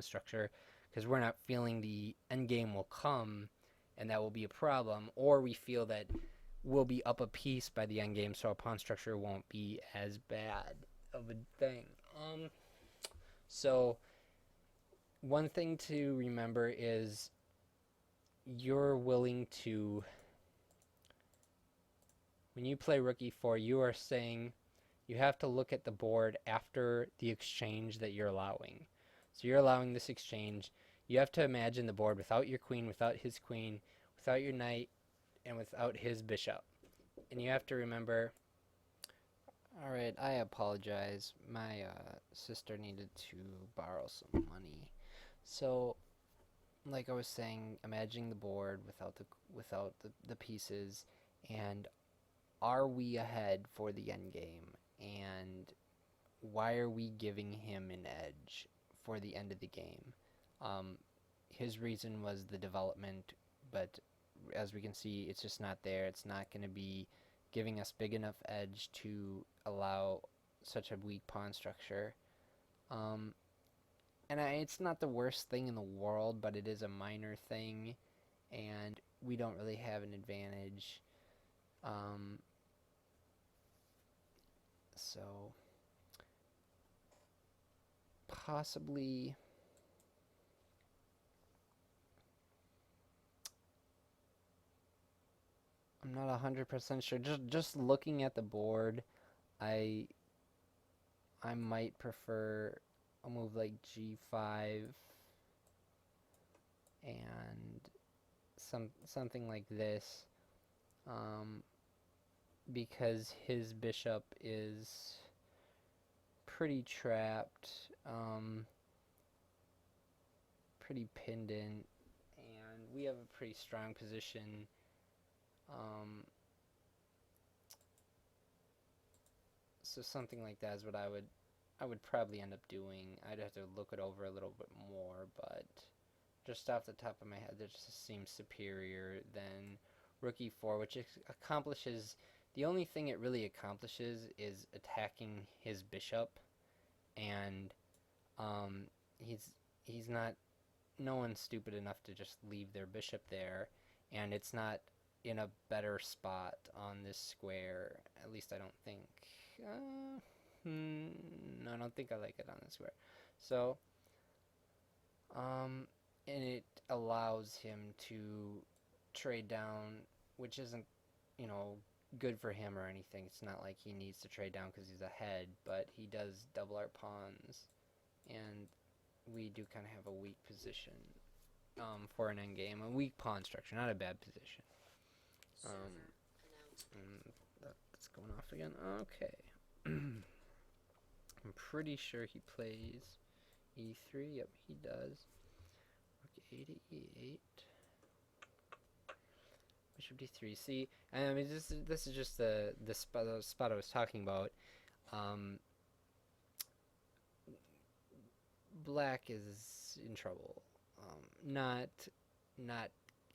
structure because we're not feeling the end game will come and that will be a problem, or we feel that we'll be up a piece by the end game, so our pawn structure won't be as bad of a thing. So one thing to remember is you're willing to, when you play rook e4, you are saying you have to look at the board after the exchange that you're allowing. So you're allowing this exchange. You have to imagine the board without your queen, without his queen, without your knight, and without his bishop. And you have to remember, all right, I apologize. My sister needed to borrow some money. So, like I was saying, imagining the board without the pieces, and are we ahead for the end game? And why are we giving him an edge for the end of the game? Um, his reason was the development, but as we can see, it's just not there. It's not going to be giving us big enough edge to allow such a weak pawn structure. Um, it's not the worst thing in the world, but it is a minor thing, and we don't really have an advantage. Um, so possibly I'm not 100% sure. Just looking at the board, I I might prefer a move like g5 and something like this, um, because his bishop is pretty trapped, pretty pinned in, and we have a pretty strong position. Um, so something like that is what I would probably end up doing. I'd have to look it over a little bit more, but just off the top of my head, that just seems superior than rook e4, which accomplishes, the only thing it really accomplishes is attacking his bishop, and um, he's not, no one's stupid enough to just leave their bishop there, and it's not in a better spot on this square. At least I don't think. No, I don't think I like it on this square. So, and it allows him to trade down, which isn't, you know, good for him or anything. It's not like he needs to trade down because he's ahead, but he does double our pawns, and we do kind of have a weak position for an endgame. A weak pawn structure, not a bad position. That's going off again. Okay. I'm pretty sure he plays e3. Yep, he does. Rook a to e8. Bishop d3. See, I mean, this is just the spot I was talking about. Black is in trouble. Not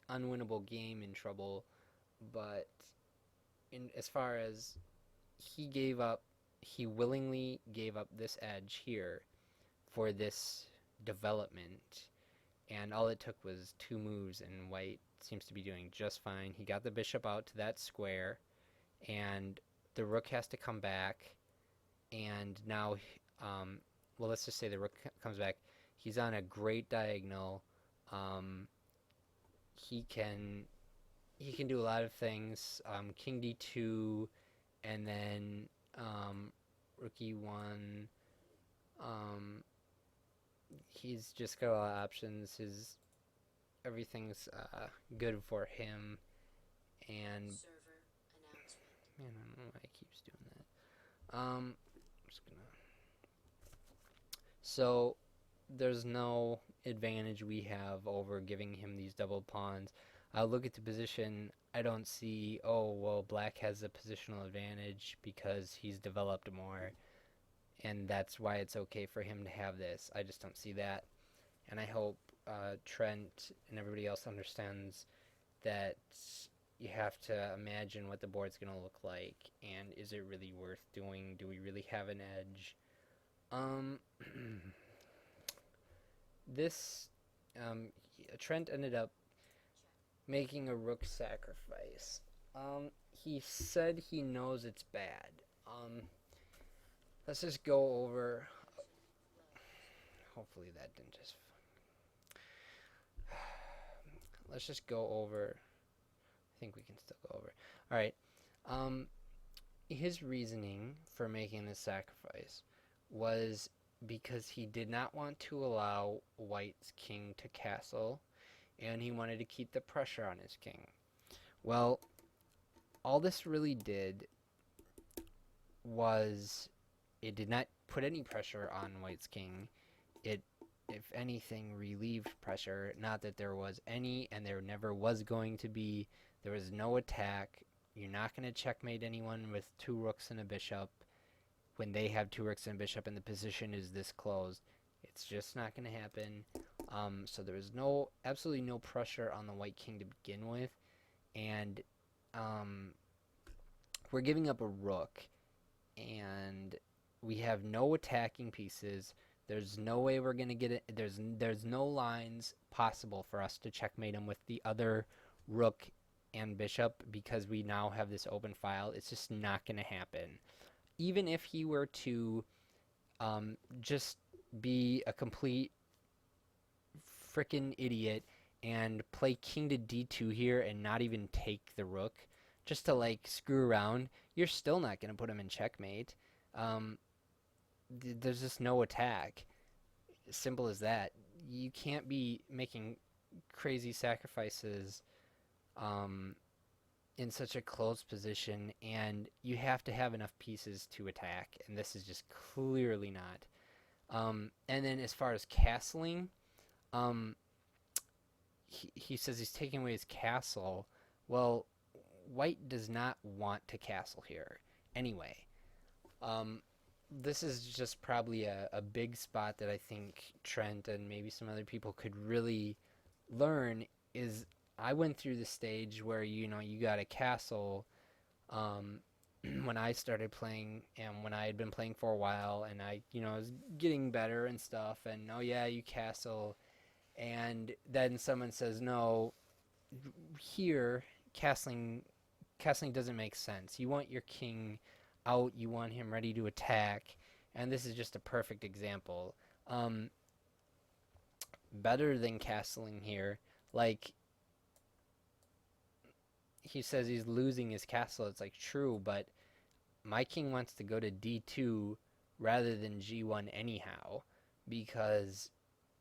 unwinnable game in trouble, but in as far as he willingly gave up this edge here for this development, and all it took was 2 moves, and white seems to be doing just fine. He got the bishop out to that square, and the rook has to come back, and now, well, let's just say the rook comes back. He's on a great diagonal. Um, he can do a lot of things. King d2, and then rook e1. He's just got a lot of options. Everything's good for him, and man, I don't know why he keeps doing that. I'm just gonna. So there's no advantage we have over giving him these double pawns. I'll look at the position. I don't see, oh, well, black has a positional advantage because he's developed more, and that's why it's okay for him to have this. I just don't see that. And I hope Trent and everybody else understands that you have to imagine what the board's going to look like, and is it really worth doing? Do we really have an edge? this Trent ended up making a rook sacrifice. He said he knows it's bad. Let's just go over. Hopefully that didn't just. Let's just go over. I think we can still go over. All right. His reasoning for making this sacrifice was because he did not want to allow White's king to castle, and he wanted to keep the pressure on his king. Well, all this really did was it did not put any pressure on White's king. It, if anything, relieved pressure. Not that there was any, and there never was going to be. There was no attack. You're not going to checkmate anyone with 2 rooks and a bishop when they have 2 rooks and a bishop and the position is this closed. It's just not going to happen. So there was absolutely no pressure on the White king to begin with, and we're giving up a rook, and we have no attacking pieces. There's no way we're going to get it. There's no lines possible for us to checkmate him with the other rook and bishop because we now have this open file. It's just not going to happen. Even if he were to just be a complete frickin' idiot and play king to d2 here and not even take the rook just to like screw around, you're still not going to put him in checkmate. There's just no attack. Simple as that. You can't be making crazy sacrifices in such a close position, and you have to have enough pieces to attack, and this is just clearly not. And then as far as castling, he says he's taking away his castle. Well, White does not want to castle here anyway. This is just probably a big spot that I think Trent and maybe some other people could really learn is I went through the stage where, you got a castle when I started playing and when I had been playing for a while and I was getting better and stuff, and oh yeah, you castle, and then someone says, no, here, castling doesn't make sense. You want your king out, you want him ready to attack, and this is just a perfect example. Better than castling here, like, he says he's losing his castle. It's like true, but my king wants to go to d2 rather than g1 anyhow, because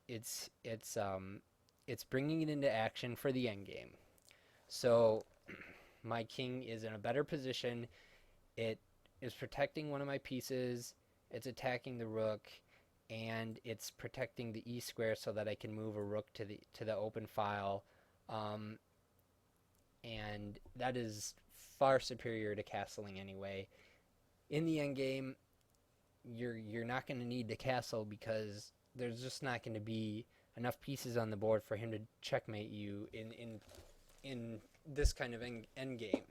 it's bringing it into action for the endgame. So my king is in a better position. It is protecting one of my pieces. It's attacking the rook, and it's protecting the e square so that I can move a rook to the open file. And that is far superior to castling anyway. In the end game, you're not going to need to castle because there's just not going to be enough pieces on the board for him to checkmate you in this kind of end game.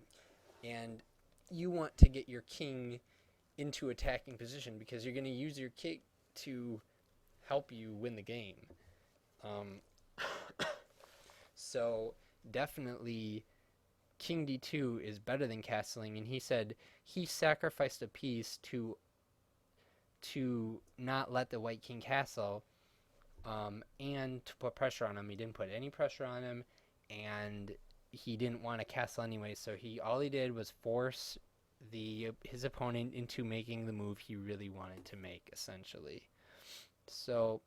And you want to get your king into attacking position because you're going to use your king to help you win the game. So definitely king d2 is better than castling, and he said he sacrificed a piece to not let the white king castle, and to put pressure on him. He didn't put any pressure on him, and he didn't want to castle anyway, so all he did was force his opponent into making the move he really wanted to make, essentially. So